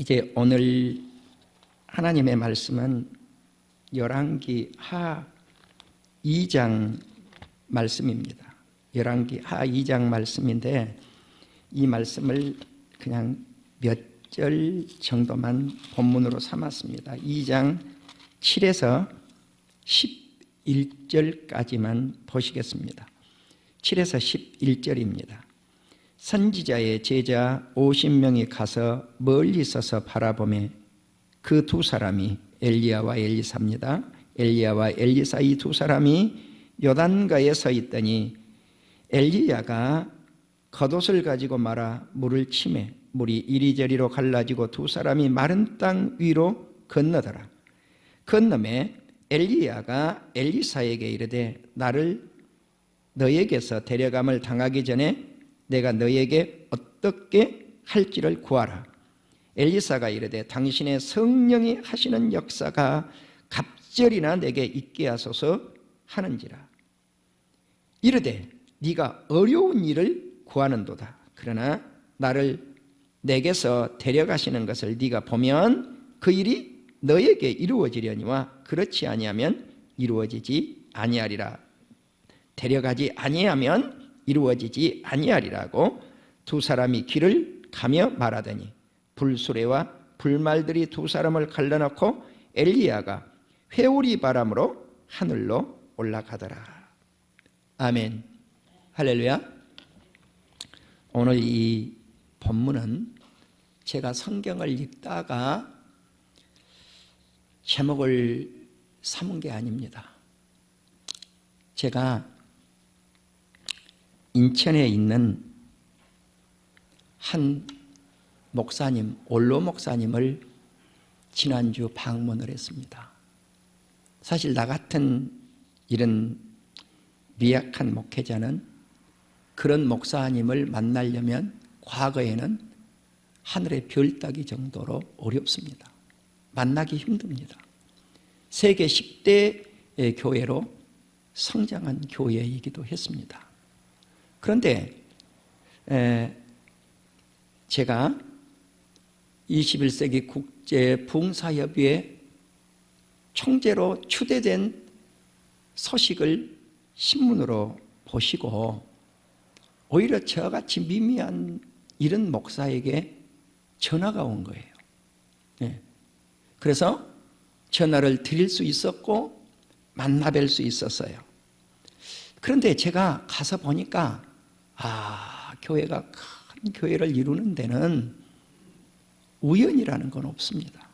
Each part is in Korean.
이제 오늘 하나님의 말씀은 열왕기 하 2장 말씀입니다. 열왕기 하 2장 말씀인데 이 말씀을 그냥 몇 절 정도만 본문으로 삼았습니다. 2장 7에서 11절까지만 보시겠습니다. 7에서 11절입니다. 선지자의 제자 50명이 가서 멀리 서서 바라보매 그 두 사람이 엘리야와 엘리사입니다. 엘리야와 엘리사 이 두 사람이 요단가에 서 있더니 엘리야가 겉옷을 가지고 말아 물을 치매 물이 이리저리로 갈라지고 두 사람이 마른 땅 위로 건너더라. 건너매 엘리야가 엘리사에게 이르되 나를 너에게서 데려감을 당하기 전에 내가 너에게 어떻게 할지를 구하라. 엘리사가 이르되 당신의 성령이 하시는 역사가 갑절이나 내게 있게 하소서 하는지라. 이르되 네가 어려운 일을 구하는도다. 그러나 나를 내게서 데려가시는 것을 네가 보면 그 일이 너에게 이루어지려니와 그렇지 아니하면 이루어지지 아니하리라. 데려가지 아니하면 이루어지지 아니하리라고 두 사람이 길을 가며 말하더니 불수레와 불말들이 두 사람을 갈라놓고 엘리야가 회오리 바람으로 하늘로 올라가더라. 아멘. 할렐루야. 오늘 이 본문은 제가 성경을 읽다가 제목을 삼은 게 아닙니다. 제가 인천에 있는 한 목사님, 올로 목사님을 지난주 방문을 했습니다. 사실 나 같은 이런 미약한 목회자는 그런 목사님을 만나려면 과거에는 하늘의 별 따기 정도로 어렵습니다. 만나기 힘듭니다. 세계 10대 교회로 성장한 교회이기도 했습니다. 그런데 제가 21세기 국제부흥사협의회 총재로 추대된 소식을 신문으로 보시고 오히려 저같이 미미한 이런 목사에게 전화가 온 거예요. 그래서 전화를 드릴 수 있었고 만나뵐 수 있었어요. 그런데 제가 가서 보니까 교회가 큰 교회를 이루는 데는 우연이라는 건 없습니다.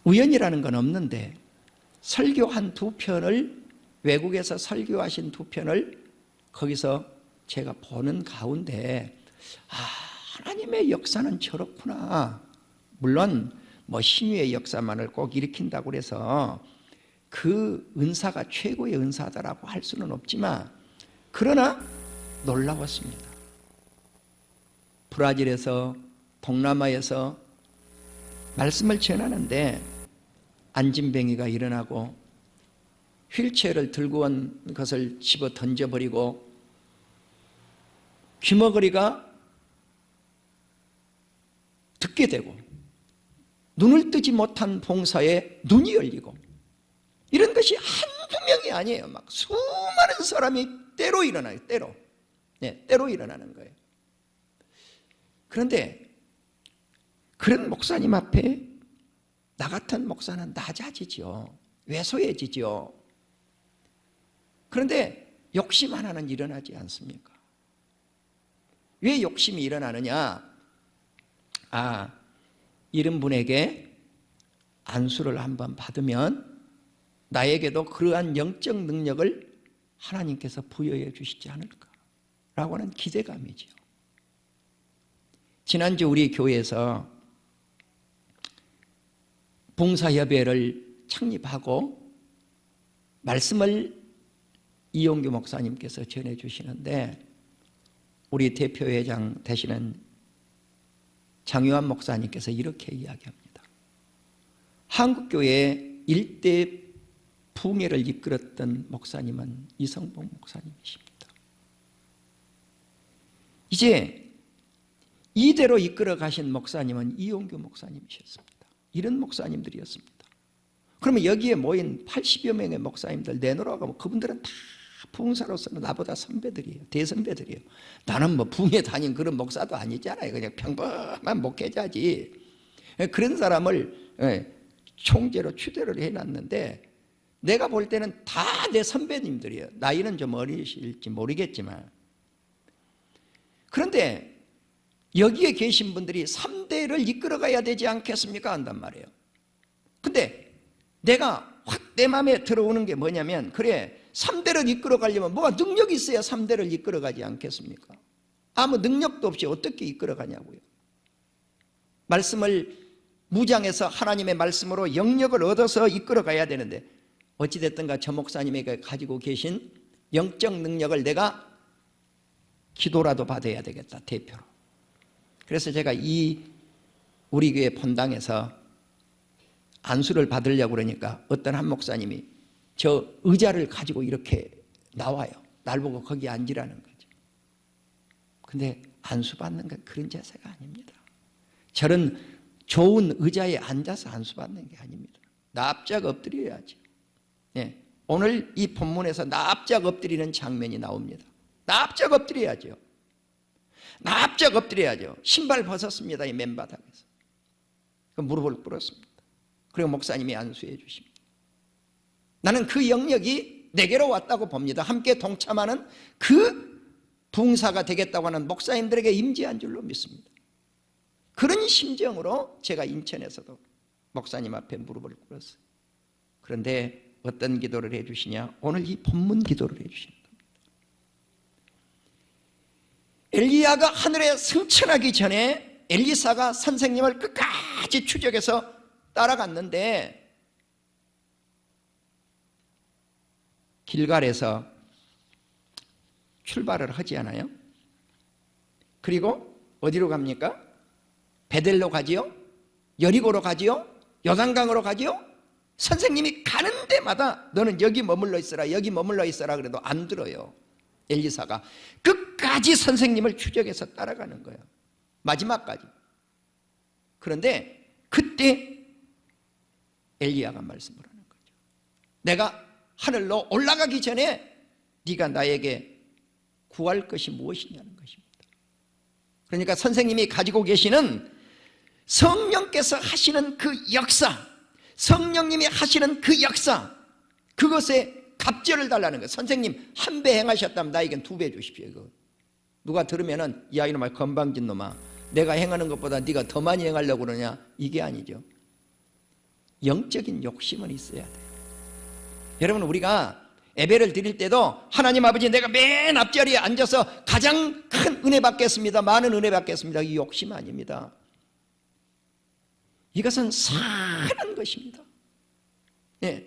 우연이라는 건 없는데 설교 한 두 편을 외국에서 설교하신 두 편을 거기서 제가 보는 가운데 하나님의 역사는 저렇구나. 물론 신유의 역사만을 꼭 일으킨다고 해서 그 은사가 최고의 은사다라고 할 수는 없지만 그러나 놀라웠습니다. 브라질에서 동남아에서 말씀을 전하는데 안진뱅이가 일어나고 휠체어를 들고 온 것을 집어 던져버리고 귀머거리가 듣게 되고 눈을 뜨지 못한 봉사에 눈이 열리고 이런 것이 한두 명이 아니에요. 막 수많은 사람이 때로 일어나요. 때로 일어나는 거예요. 그런데 그런 목사님 앞에 나 같은 목사는 낮아지죠. 왜소해지죠. 그런데 욕심 하나는 일어나지 않습니까? 왜 욕심이 일어나느냐? 이런 분에게 안수를 한번 받으면 나에게도 그러한 영적 능력을 하나님께서 부여해 주시지 않을까라고 하는 기대감이죠. 지난주 우리 교회에서 봉사협의회를 창립하고 말씀을 이용규 목사님께서 전해주시는데 우리 대표회장 되시는 장유한 목사님께서 이렇게 이야기합니다. 한국교회 일대 부흥회를 이끌었던 목사님은 이성봉 목사님이십니다. 이제 이대로 이끌어 가신 목사님은 이용규 목사님이셨습니다. 이런 목사님들이었습니다. 그러면 여기에 모인 80여 명의 목사님들 내놓으라고 하면 그분들은 다 부흥사로서는 나보다 선배들이에요. 대선배들이에요. 나는 뭐 부흥에 다닌 그런 목사도 아니잖아요. 그냥 평범한 목회자지. 그런 사람을 총재로 추대를 해놨는데 내가 볼 때는 다 내 선배님들이에요. 나이는 좀 어리실지 모르겠지만. 그런데 여기에 계신 분들이 3대를 이끌어가야 되지 않겠습니까? 한단 말이에요. 근데 내가 확 내 마음에 들어오는 게 뭐냐면, 그래 3대를 이끌어가려면 뭐가 능력이 있어야 3대를 이끌어가지 않겠습니까? 아무 능력도 없이 어떻게 이끌어가냐고요. 말씀을 무장해서 하나님의 말씀으로 영역을 얻어서 이끌어가야 되는데 어찌됐든가 저 목사님에게 가지고 계신 영적 능력을 내가 기도라도 받아야 되겠다, 대표로. 그래서 제가 우리 교회 본당에서 안수를 받으려고 그러니까 어떤 한 목사님이 저 의자를 가지고 이렇게 나와요. 날 보고 거기 앉으라는 거죠. 근데 안수 받는 건 그런 자세가 아닙니다. 저런 좋은 의자에 앉아서 안수 받는 게 아닙니다. 납작 엎드려야죠. 예, 오늘 이 본문에서 납작 엎드리는 장면이 나옵니다. 납작 엎드려야죠. 납작 엎드려야죠. 신발 벗었습니다. 이 맨바닥에서. 무릎을 꿇었습니다. 그리고 목사님이 안수해 주십니다. 나는 그 영역이 내게로 왔다고 봅니다. 함께 동참하는 그 부흥사가 되겠다고 하는 목사님들에게 임재한 줄로 믿습니다. 그런 심정으로 제가 인천에서도 목사님 앞에 무릎을 꿇었어요. 그런데 어떤 기도를 해 주시냐? 오늘 이 본문 기도를 해 주시는 겁니다. 엘리야가 하늘에 승천하기 전에 엘리사가 선생님을 끝까지 추적해서 따라갔는데 길갈에서 출발을 하지 않아요? 그리고 어디로 갑니까? 베델로 가지요? 여리고로 가지요? 요단강으로 가지요? 선생님이 가는 데마다 너는 여기 머물러 있어라, 여기 머물러 있어라 그래도 안 들어요. 엘리사가 끝까지 선생님을 추적해서 따라가는 거예요. 마지막까지. 그런데 그때 엘리야가 말씀을 하는 거죠. 내가 하늘로 올라가기 전에 네가 나에게 구할 것이 무엇이냐는 것입니다. 그러니까 선생님이 가지고 계시는 성령께서 하시는 그 역사, 성령님이 하시는 그 역사, 그것에 갑절을 달라는 거예요. 선생님 한 배 행하셨다면 나에겐 2배 주십시오. 이거 누가 들으면은 야 이놈아 건방진 놈아, 내가 행하는 것보다 네가 더 많이 행하려고 그러냐, 이게 아니죠. 영적인 욕심은 있어야 돼요. 여러분, 우리가 예배를 드릴 때도 하나님 아버지 내가 맨 앞자리에 앉아서 가장 큰 은혜 받겠습니다, 많은 은혜 받겠습니다, 이 욕심 아닙니다. 이것은 사는 것입니다. 네.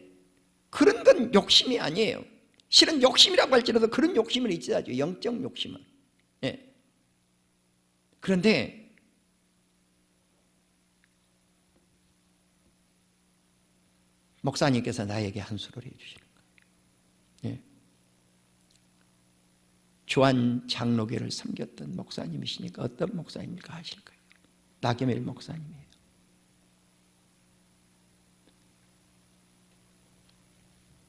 그런 건 욕심이 아니에요. 실은 욕심이라고 할지라도 그런 욕심은 있어야죠. 영적 욕심은. 네. 그런데 목사님께서 나에게 한수를 해주시는 거예요. 네. 주한 장로교를 섬겼던 목사님이시니까 어떤 목사님일까 하실 거예요. 나겸일 목사님이에요.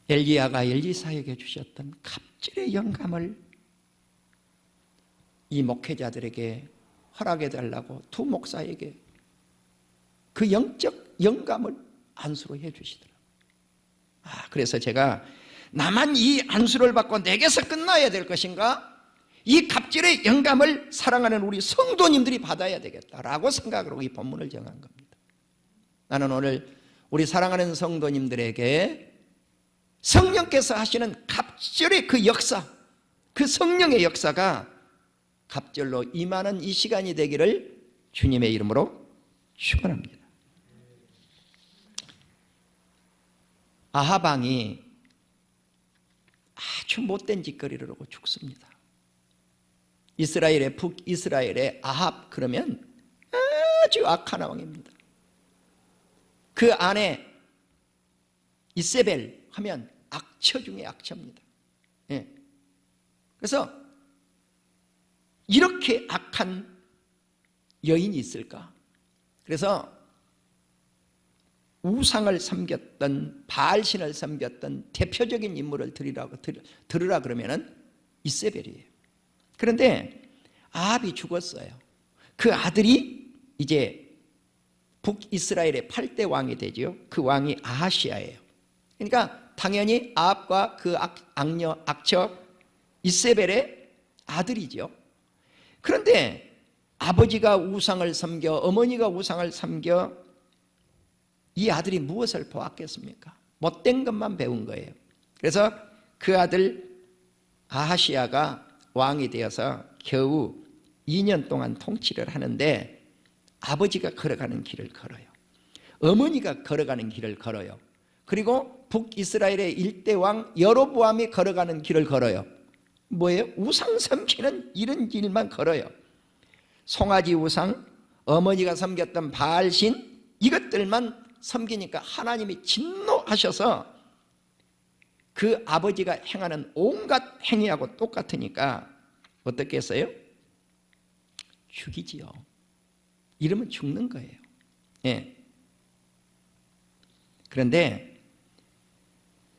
엘리야가 엘리사에게 주셨던 갑절의 영감을 이 목회자들에게 허락해 달라고 두 목사에게 그 영적 영감을 안수로 해 주시더라고요. 그래서 제가 나만 이 안수를 받고 내게서 끝나야 될 것인가? 이 갑절의 영감을 사랑하는 우리 성도님들이 받아야 되겠다라고 생각으로 이 본문을 정한 겁니다. 나는 오늘 우리 사랑하는 성도님들에게 성령께서 하시는 갑절의 그 역사, 그 성령의 역사가 갑절로 임하는 이 시간이 되기를 주님의 이름으로 축원합니다. 아합 왕이 아주 못된 짓거리를 하고 죽습니다. 이스라엘의 북이스라엘의 아합 그러면 아주 악한 왕입니다. 그 안에 이세벨 하면 악처 중에 악처입니다. 예. 그래서 이렇게 악한 여인이 있을까? 그래서 우상을 섬겼던, 바알신을 섬겼던 대표적인 인물을 들으라 그러면은 이세벨이에요. 그런데 아합이 죽었어요. 그 아들이 이제 북이스라엘의 8대 왕이 되죠. 그 왕이 아하시아예요. 그러니까 당연히 아합과 그 악처 이세벨의 아들이죠. 그런데 아버지가 우상을 섬겨, 어머니가 우상을 섬겨, 이 아들이 무엇을 보았겠습니까? 못된 것만 배운 거예요. 그래서 그 아들 아하시아가 왕이 되어서 겨우 2년 동안 통치를 하는데 아버지가 걸어가는 길을 걸어요. 어머니가 걸어가는 길을 걸어요. 그리고 북이스라엘의 일대 왕 여로보암이 걸어가는 길을 걸어요. 뭐예요? 우상 섬기는 이런 길만 걸어요. 송아지 우상, 어머니가 섬겼던 바알신, 이것들만 섬기니까 하나님이 진노하셔서 그 아버지가 행하는 온갖 행위하고 똑같으니까 어떻게 했어요? 죽이지요. 이러면 죽는 거예요. 예. 그런데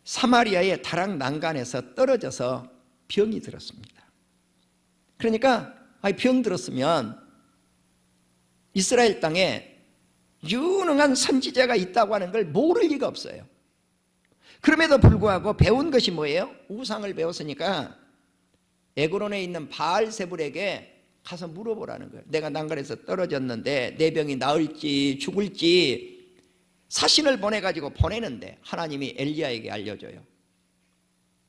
사마리아의 다락 난간에서 떨어져서 병이 들었습니다. 그러니까 병 들었으면 이스라엘 땅에 유능한 선지자가 있다고 하는 걸 모를 리가 없어요. 그럼에도 불구하고 배운 것이 뭐예요? 우상을 배웠으니까 에그론에 있는 바알세불에게 가서 물어보라는 거예요. 내가 난간에서 떨어졌는데 내 병이 나을지 죽을지 사신을 보내가지고 보내는데 하나님이 엘리야에게 알려줘요.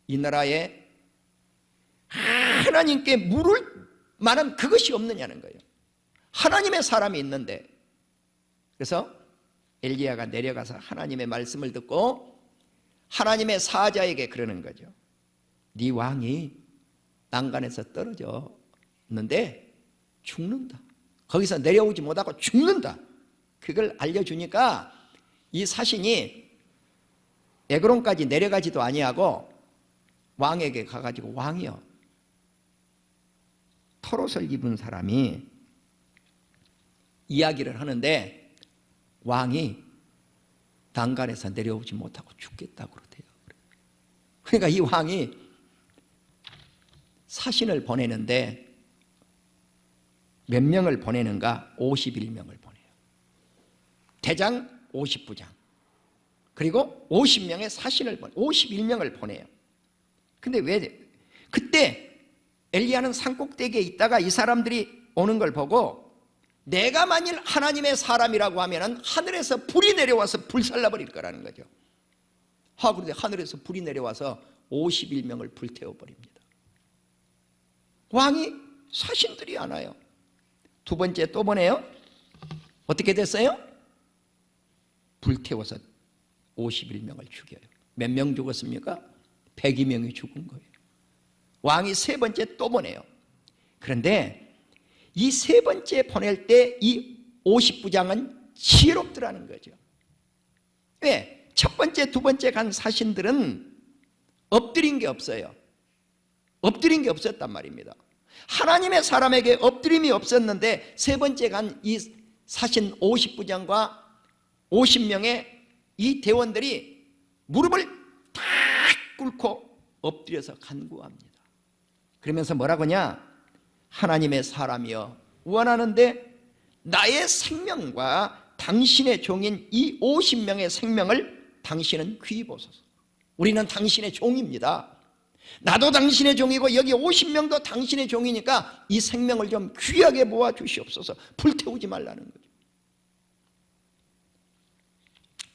이 나라에 하나님께 물을 만한 그것이 없느냐는 거예요. 하나님의 사람이 있는데. 그래서 엘리야가 내려가서 하나님의 말씀을 듣고 하나님의 사자에게 그러는 거죠. 네 왕이 난간에서 떨어졌는데 죽는다. 거기서 내려오지 못하고 죽는다. 그걸 알려주니까 이 사신이 에그론까지 내려가지도 아니하고 왕에게 가가지고 왕이여, 털옷을 입은 사람이 이야기를 하는데 왕이 난간에서 내려오지 못하고 죽겠다고 그러대요. 그러니까 이 왕이 사신을 보내는데 몇 명을 보내는가? 51명을 보내요. 대장 50부장 그리고 50명의 사신을 51명을 보내요. 근데 왜 그때 엘리야는 산꼭대기에 있다가 이 사람들이 오는 걸 보고 내가 만일 하나님의 사람이라고 하면 하늘에서 불이 내려와서 불살라버릴 거라는 거죠. 그런데 하늘에서 불이 내려와서 51명을 불태워버립니다. 왕이 사신들이 안 와요. 두 번째 또 보내요. 어떻게 됐어요? 불태워서 51명을 죽여요. 몇 명 죽었습니까? 102명이 죽은 거예요. 왕이 세 번째 또 보내요. 그런데 이 세 번째 보낼 때 이 50부장은 지혜롭더라는 거죠. 왜? 첫 번째, 두 번째 간 사신들은 엎드린 게 없어요. 엎드린 게 없었단 말입니다. 하나님의 사람에게 엎드림이 없었는데 세 번째 간 이 사신 50부장과 50명의 이 대원들이 무릎을 탁 꿇고 엎드려서 간구합니다. 그러면서 뭐라고 하냐? 하나님의 사람이여, 원하는데 나의 생명과 당신의 종인 이 50명의 생명을 당신은 귀히 보소서. 우리는 당신의 종입니다. 나도 당신의 종이고 여기 50명도 당신의 종이니까 이 생명을 좀 귀하게 모아 주시옵소서. 불태우지 말라는 거죠.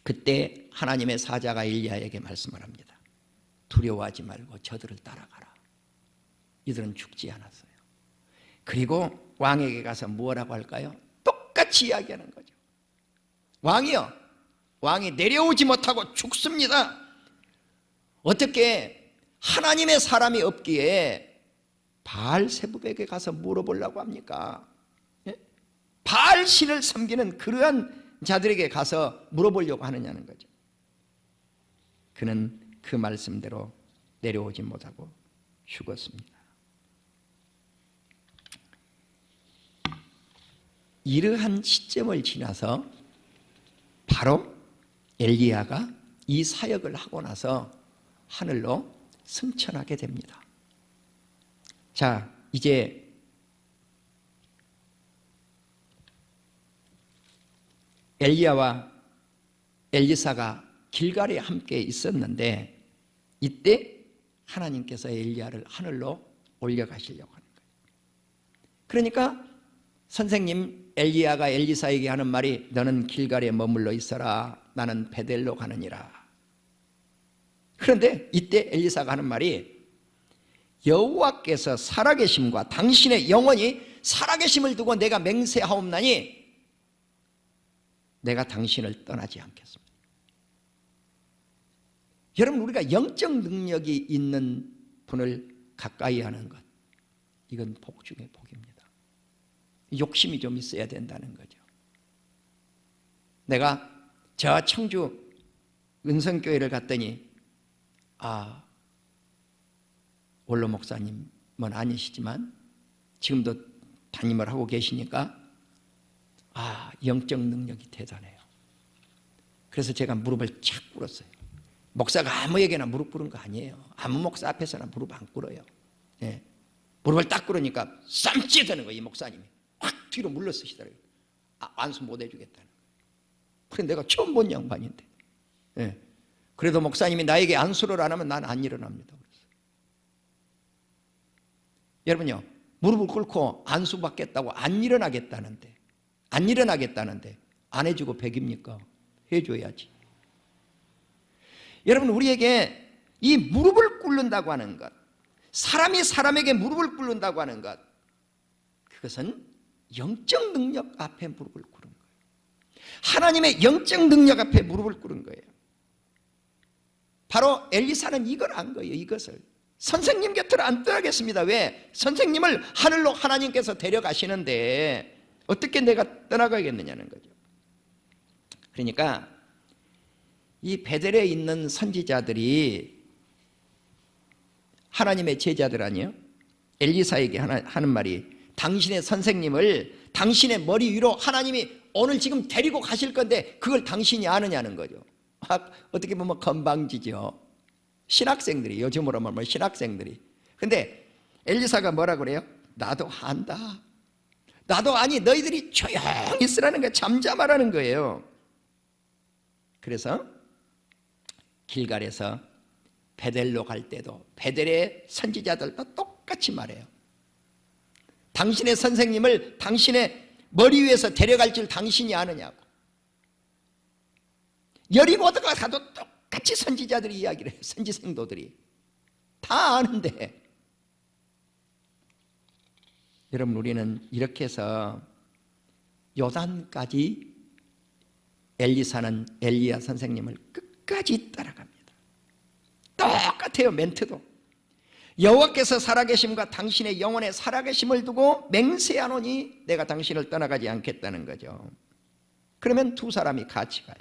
그때 하나님의 사자가 엘리야에게 말씀을 합니다. 두려워하지 말고 저들을 따라가라. 이들은 죽지 않았어요. 그리고 왕에게 가서 뭐라고 할까요? 똑같이 이야기하는 거죠. 왕이요, 왕이 내려오지 못하고 죽습니다. 어떻게 하나님의 사람이 없기에 바알세불에게 가서 물어보려고 합니까? 예? 바알신을 섬기는 그러한 자들에게 가서 물어보려고 하느냐는 거죠. 그는 그 말씀대로 내려오지 못하고 죽었습니다. 이러한 시점을 지나서 바로 엘리야가 이 사역을 하고 나서 하늘로 승천하게 됩니다. 자, 이제 엘리야와 엘리사가 길갈에 함께 있었는데 이때 하나님께서 엘리야를 하늘로 올려가시려고 하는 거예요. 그러니까 선생님 엘리야가 엘리사에게 하는 말이 너는 길갈에 머물러 있어라. 나는 베델로 가느니라. 그런데 이때 엘리사가 하는 말이 여호와께서 살아계심과 당신의 영혼이 살아계심을 두고 내가 맹세하옵나니 내가 당신을 떠나지 않겠습니다. 여러분, 우리가 영적 능력이 있는 분을 가까이 하는 것, 이건 복 중에 복입니다. 욕심이 좀 있어야 된다는 거죠. 내가 저 청주 은성교회를 갔더니 원로 목사님은 아니시지만 지금도 담임을 하고 계시니까 영적 능력이 대단해요. 그래서 제가 무릎을 착 꿇었어요. 목사가 아무에게나 무릎 꿇은 거 아니에요. 아무 목사 앞에서는 무릎 안 꿇어요. 예. 무릎을 딱 꿇으니까 쌈찌드는 거예요. 이 목사님이 확 뒤로 물러서시더라고요. 안수 못 해주겠다는 거예요. 그런데 내가 처음 본 양반인데, 예. 그래도 목사님이 나에게 안수를 안 하면 난 안 일어납니다. 그래서. 여러분요, 무릎을 꿇고 안수 받겠다고 안 일어나겠다는데 안 해주고 백입니까? 해줘야지. 여러분, 우리에게 이 무릎을 꿇는다고 하는 것, 사람이 사람에게 무릎을 꿇는다고 하는 것, 그것은 영적 능력 앞에 무릎을 꿇은 거예요. 하나님의 영적 능력 앞에 무릎을 꿇은 거예요. 바로 엘리사는 이걸 안 거예요. 이것을 선생님 곁으로 안 떠나겠습니다. 왜? 선생님을 하늘로 하나님께서 데려가시는데 어떻게 내가 떠나가겠느냐는 거죠. 그러니까 이 베델에 있는 선지자들이 하나님의 제자들 아니에요? 엘리사에게 하는 말이 당신의 선생님을 당신의 머리 위로 하나님이 오늘 지금 데리고 가실 건데 그걸 당신이 아느냐는 거죠. 어떻게 보면 건방지죠. 신학생들이, 요즘으로 말하면 신학생들이. 근데 엘리사가 뭐라 그래요? 나도 안다. 나도 아니, 너희들이 조용히 있으라는 거예요. 잠잠하라는 거예요. 그래서 길갈에서 베델로 갈 때도 베델의 선지자들도 똑같이 말해요. 당신의 선생님을 당신의 머리 위에서 데려갈 줄 당신이 아느냐고. 여리고가 가도 똑같이 선지자들이 이야기를 해요. 선지 생도들이 다 아는데. 여러분, 우리는 이렇게 해서 요단까지 엘리사는 엘리야 선생님을 끝까지 따라갑니다. 똑같아요. 멘트도. 여호와께서 살아계심과 당신의 영혼의 살아계심을 두고 맹세하노니 내가 당신을 떠나가지 않겠다는 거죠. 그러면 두 사람이 같이 가요.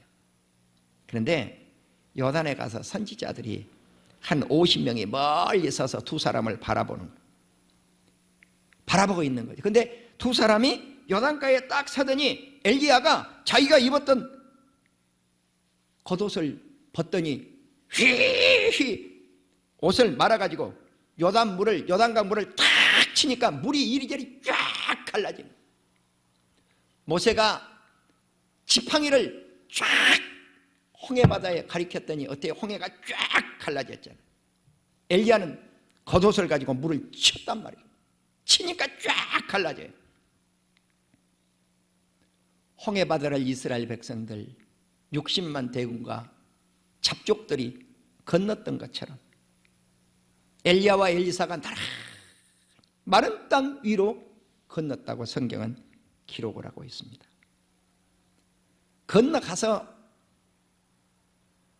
그런데 요단에 가서 선지자들이 한 50명이 멀리 서서 두 사람을 바라보는 거예요. 바라보고 있는 거죠. 근데 두 사람이 요단가에 딱 서더니 엘리야가 자기가 입었던 겉옷을 벗더니 휘휘 옷을 말아가지고 요단강 물을 탁 치니까 물이 이리저리 쫙 갈라지는. 모세가 지팡이를 쫙 홍해바다에 가리켰더니 어때요? 홍해가 쫙 갈라졌잖아요. 엘리야는 겉옷을 가지고 물을 쳤단 말이에요. 치니까 쫙 갈라져요. 홍해바다를 이스라엘 백성들 60만 대군과 잡족들이 건넜던 것처럼 엘리야와 엘리사가 나란히 마른 땅 위로 건넜다고 성경은 기록을 하고 있습니다. 건너가서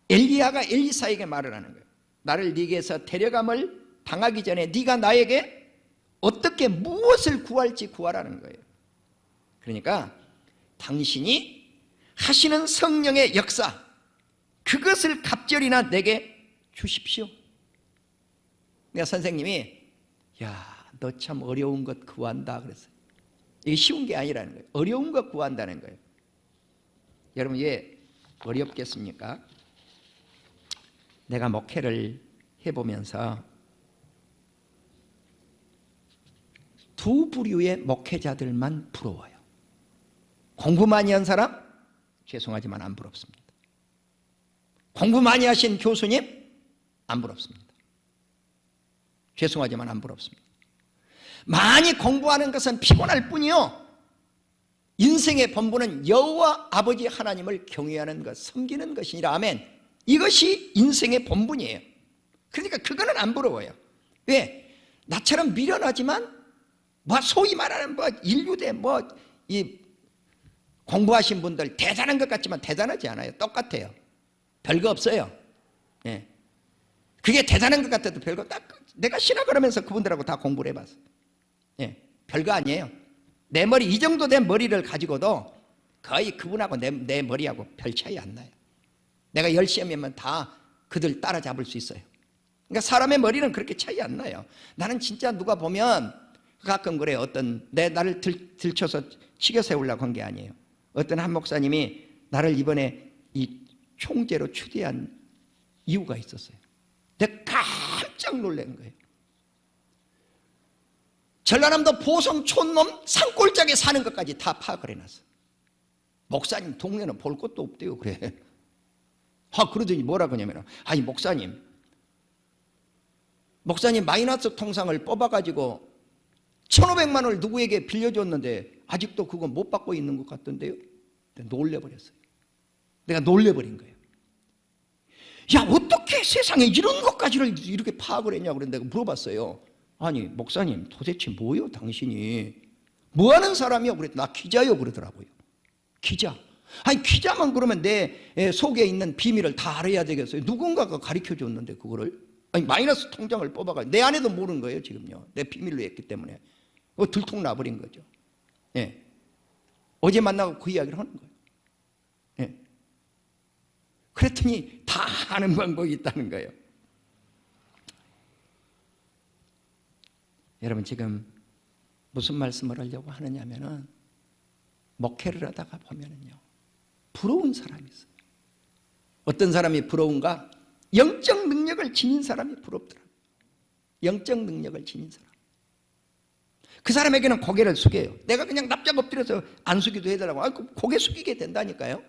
엘리야가 엘리사에게 말을 하는 거예요. 나를 네게서 데려감을 당하기 전에 네가 나에게 어떻게 무엇을 구할지 구하라는 거예요. 그러니까 당신이 하시는 성령의 역사, 그것을 갑절이나 내게 주십시오. 그러니까 선생님이 야, 너 참 어려운 것 구한다 그랬어요. 이게 쉬운 게 아니라는 거예요. 어려운 거 구한다는 거예요. 여러분 왜 어렵겠습니까? 내가 목회를 해보면서 두 부류의 목회자들만 부러워요. 공부 많이 한 사람? 죄송하지만 안 부럽습니다. 공부 많이 하신 교수님? 안 부럽습니다. 죄송하지만 안 부럽습니다. 많이 공부하는 것은 피곤할 뿐이요, 인생의 본분은 여호와 아버지 하나님을 경외하는 것, 섬기는 것이니라. 아멘. 이것이 인생의 본분이에요. 그러니까 그거는 안 부러워요. 왜? 나처럼 미련하지만 소위 말하는 인류대 이 공부하신 분들 대단한 것 같지만 대단하지 않아요. 똑같아요. 별거 없어요. 예. 그게 대단한 것 같아도 별거, 내가 신학을 하면서 그분들하고 다 공부를 해봤어요. 예. 별거 아니에요. 내 머리, 이 정도 된 머리를 가지고도 거의 그분하고 내 머리하고 별 차이 안 나요. 내가 열심히 하면 다 그들 따라잡을 수 있어요. 그러니까 사람의 머리는 그렇게 차이 안 나요. 나는 진짜 누가 보면 가끔 그래요. 나를 들쳐서 치겨 세우려고 한 게 아니에요. 어떤 한 목사님이 나를 이번에 이 총재로 추대한 이유가 있었어요. 내가 깜짝 놀란 거예요. 전라남도 보성 촌놈 산골짜기에 사는 것까지 다 파악을 해놨어. 목사님 동네는 볼 것도 없대요. 그래. 그러더니 뭐라고 하냐면, 아니 목사님 마이너스 통상을 뽑아가지고 1,500만 원을 누구에게 빌려줬는데 아직도 그거 못 받고 있는 것 같던데요. 내가 놀래버렸어요. 내가 놀래버린 거예요. 야, 어떻게 세상에 이런 것까지를 이렇게 파악을 했냐고 그랬는데 내가 물어봤어요. 아니 목사님 도대체 뭐요 당신이? 뭐 하는 사람이요? 그랬더니 나 기자요 그러더라고요. 기자. 아니 기자만 그러면 내 속에 있는 비밀을 다 알아야 되겠어요. 누군가가 가르쳐줬는데 그거를, 아니 마이너스 통장을 뽑아가지고 내 아내도 모르는 거예요 지금요. 내 비밀로 했기 때문에 들통나버린 거죠. 예. 어제 만나고 그 이야기를 하는 거예요. 예. 그랬더니 다 아는 방법이 있다는 거예요. 여러분 지금 무슨 말씀을 하려고 하느냐면은, 목회를 하다가 보면은요 부러운 사람이 있어요. 어떤 사람이 부러운가? 영적 능력을 지닌 사람이 부럽더라고요. 영적 능력을 지닌 사람. 그 사람에게는 고개를 숙여요. 내가 그냥 납작 엎드려서 안 숙이도 해달라고 고개 숙이게 된다니까요.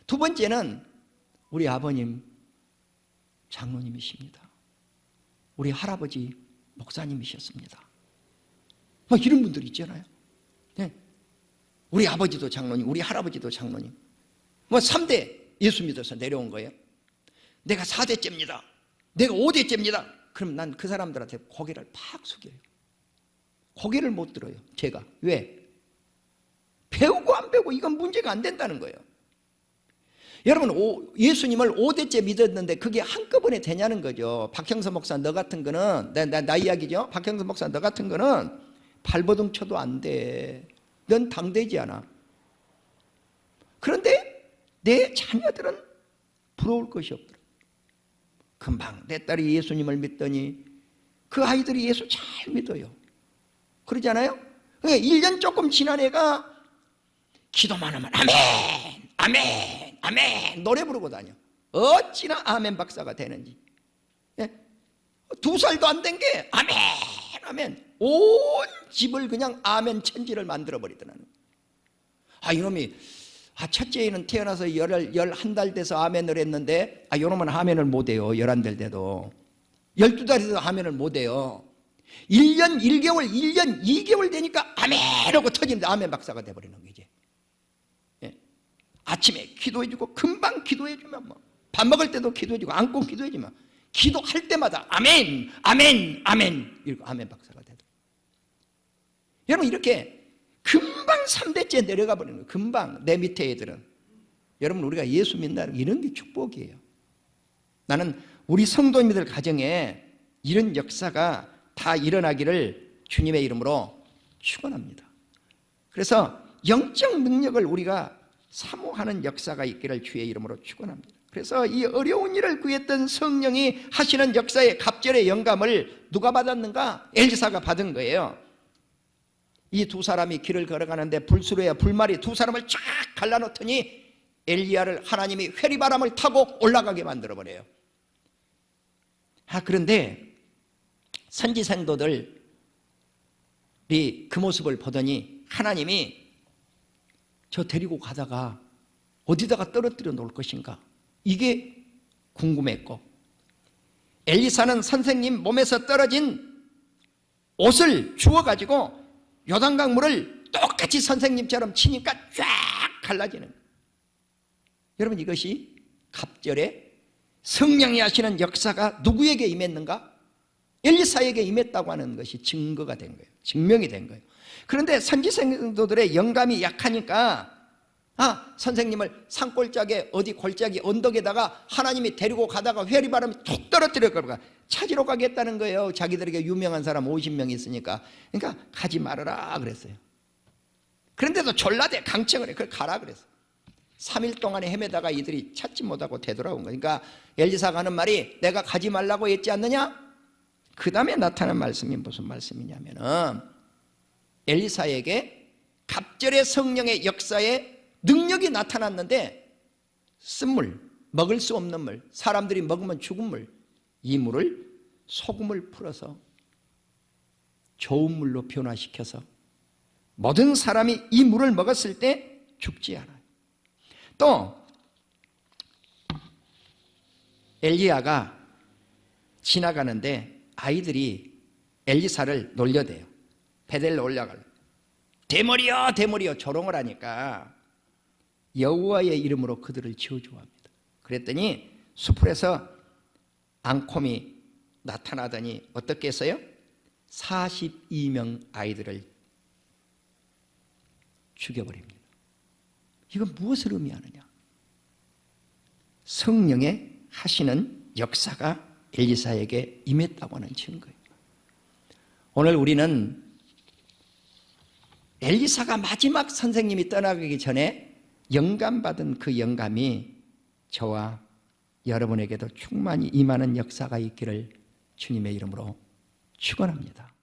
두 번째는 우리 아버님 장로님이십니다. 우리 할아버지 목사님이셨습니다. 이런 분들 있잖아요. 네. 우리 아버지도 장로님, 우리 할아버지도 장로님. 3대 예수 믿어서 내려온 거예요. 내가 4대째입니다. 내가 5대째입니다. 그럼 난 그 사람들한테 고개를 팍 숙여요. 고개를 못 들어요. 제가. 왜? 배우고 안 배우고 이건 문제가 안 된다는 거예요. 여러분 예수님을 5대째 믿었는데 그게 한꺼번에 되냐는 거죠. 박형서 목사 너 같은 거는 나 이야기죠. 박형서 목사 너 같은 거는 발버둥 쳐도 안 돼. 넌 당되지 않아. 그런데 내 자녀들은 부러울 것이 없더라. 금방 내 딸이 예수님을 믿더니 그 아이들이 예수 잘 믿어요. 그러지 않아요? 1년 조금 지난 애가 기도만 하면 아멘 아멘 아멘 노래 부르고 다녀. 어찌나 아멘 박사가 되는지. 2살도 안 된 게 아멘 아멘, 온 집을 그냥 아멘 천지를 만들어 버리더라는. 이놈이 첫째에는 태어나서 11달 돼서 아멘을 했는데 이놈은 아멘을 못해요. 11달 돼도 12달이 돼도 아멘을 못해요. 1년 1개월 1년 2개월 되니까 아멘 하고 터지는데 아멘 박사가 돼버리는 거지. 아침에 기도해주고 금방 기도해주면 밥 먹을 때도 기도해주고 안고 기도해주면 기도할 때마다 아멘 아멘 아멘 이러고 아멘 박사가 되더라고요. 여러분 이렇게 금방 3대째 내려가 버리는 거예요. 금방 내 밑에 애들은. 여러분 우리가 예수 믿는다는 이런 게 축복이에요. 나는 우리 성도님들 가정에 이런 역사가 다 일어나기를 주님의 이름으로 축원합니다. 그래서 영적 능력을 우리가 사모하는 역사가 있기를 주의 이름으로 축원합니다. 그래서 이 어려운 일을 구했던 성령이 하시는 역사의 갑절의 영감을 누가 받았는가? 엘리사가 받은 거예요. 이 두 사람이 길을 걸어가는데 불수로의 불말이 두 사람을 쫙 갈라놓더니 엘리야를 하나님이 회리바람을 타고 올라가게 만들어버려요. 그런데 선지생도들이 그 모습을 보더니 하나님이 저 데리고 가다가 어디다가 떨어뜨려 놓을 것인가, 이게 궁금했고, 엘리사는 선생님 몸에서 떨어진 옷을 주워가지고 요단강 물을 똑같이 선생님처럼 치니까 쫙 갈라지는 거예요. 여러분, 이것이 갑절에 성령이 하시는 역사가 누구에게 임했는가? 엘리사에게 임했다고 하는 것이 증거가 된 거예요. 증명이 된 거예요. 그런데 선지생도들의 영감이 약하니까 선생님을 산골짜기에 어디 골짜기 언덕에다가 하나님이 데리고 가다가 회리바람이 툭 떨어뜨려 가지고 찾으러 가겠다는 거예요. 자기들에게 유명한 사람 50명 있으니까. 그러니까 가지 말아라 그랬어요. 그런데도 졸라대 강청을 해. 그걸 가라 그랬어요. 3일 동안에 헤매다가 이들이 찾지 못하고 되돌아온 거예요. 그러니까 엘리사가 하는 말이 내가 가지 말라고 했지 않느냐? 그 다음에 나타난 말씀이 무슨 말씀이냐면은 엘리사에게 갑절의 성령의 역사에 능력이 나타났는데 쓴물, 먹을 수 없는 물, 사람들이 먹으면 죽은 물, 이 물을 소금을 풀어서 좋은 물로 변화시켜서 모든 사람이 이 물을 먹었을 때 죽지 않아요. 또 엘리야가 지나가는데 아이들이 엘리사를 놀려대요. 베델로 올라가려. 대머리여 대머리여 조롱을 하니까 여호와의 이름으로 그들을 지어주합니다. 그랬더니 수풀에서 앙콤이 나타나더니 어떻게 했어요? 42명 아이들을 죽여버립니다. 이건 무엇을 의미하느냐? 성령의 하시는 역사가 엘리사에게 임했다고 하는 증거예요. 오늘 우리는 엘리사가 마지막 선생님이 떠나가기 전에 영감받은 그 영감이 저와 여러분에게도 충만히 임하는 역사가 있기를 주님의 이름으로 축원합니다.